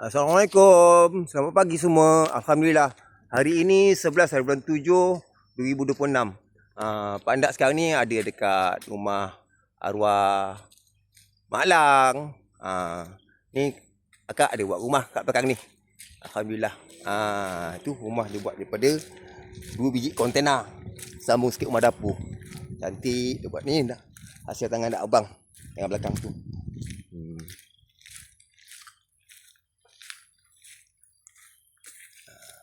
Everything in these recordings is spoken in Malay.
Assalamualaikum. Selamat pagi semua. Alhamdulillah. Hari ini 11 hari bulan 7 2026. Pak Andak sekarang ni ada dekat rumah arwah Mak Lang. Ni akak ada buat rumah kat belakang ni. Alhamdulillah. Tu rumah dia buat daripada 2 biji kontena. Sambung sikit rumah dapur. Cantik dia buat ni dah. Hasil tangan dak abang yang belakang tu.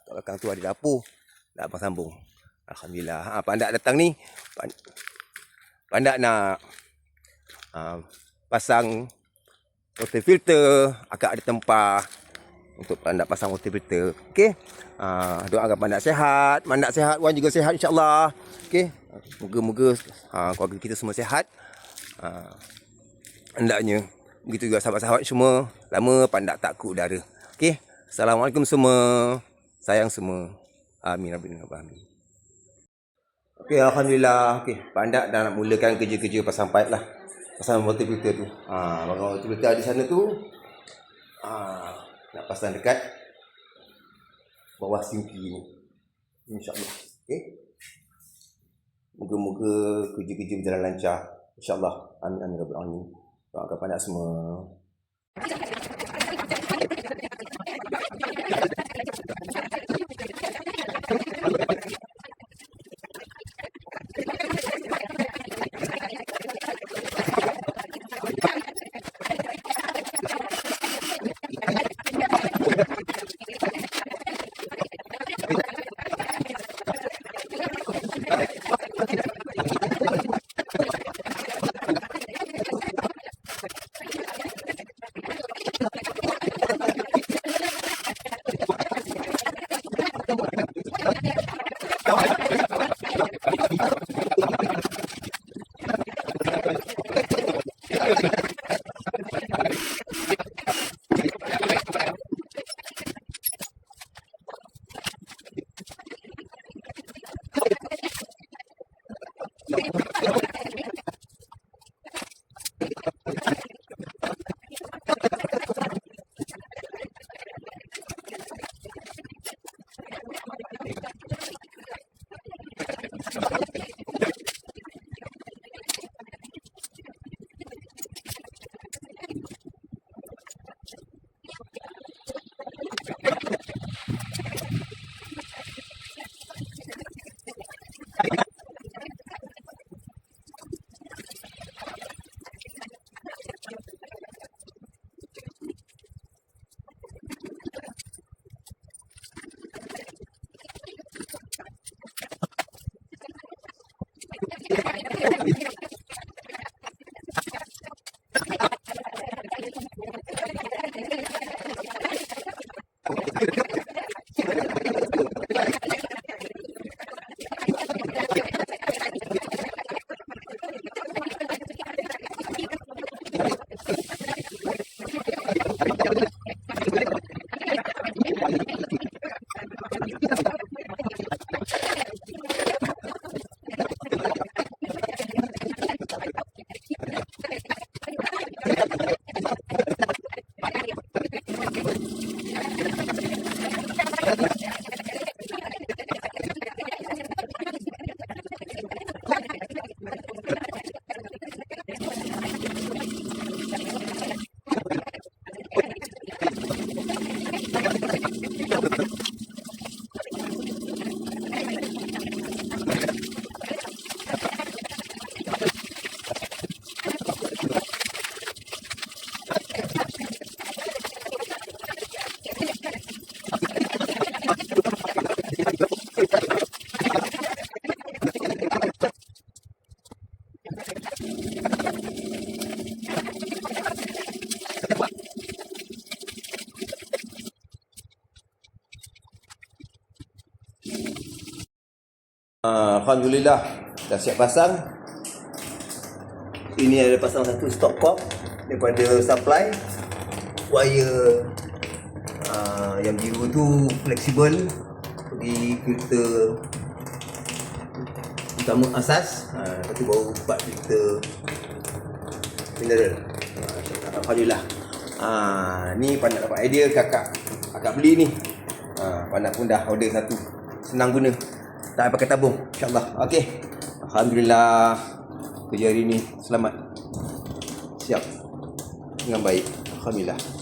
Kat belakang tu ada dapur. Dah abang sambung. Alhamdulillah. Pak Andak datang ni. Pak Andak nak pasang water filter. Akak ada tempah untuk Pak Andak pasang water filter. Okey. Doakan Pak Andak sihat. Mak Andak sihat. Wan juga sihat insya-Allah. Okey. Moga-moga keluarga kita semua sihat. Hendaknya. Begitu juga sahabat-sahabat semua. Lama Pak Andak tak ke udara. Okey. Assalamualaikum semua. Sayang semua. Amin. Amin. Okey, alhamdulillah. Okey, Pak Andak dah nak mulakan kerja-kerja pasang pipe lah. Pasang water filter tu. Baru water filter di sana tu. Nak pasang dekat bawah sinki ni. InsyaAllah. Okey. Moga-moga kerja-kerja berjalan lancar. InsyaAllah. Amin. Amin. Amin. Doakan Pak Andak semua. Alhamdulillah dah siap pasang. Ini ada pasang satu stop cock daripada supply. Wire yang biru tu fleksibel pergi filter utama asas. Lepas tu baru buat filter mineral. Alhamdulillah. Ni Pandat dapat idea kakak beli ni. Pandat pun dah order satu. Senang guna. Tak pakai tabung. InsyaAllah. Okey. Alhamdulillah. Kerja hari ni selamat. Siap. Dengan baik. Alhamdulillah.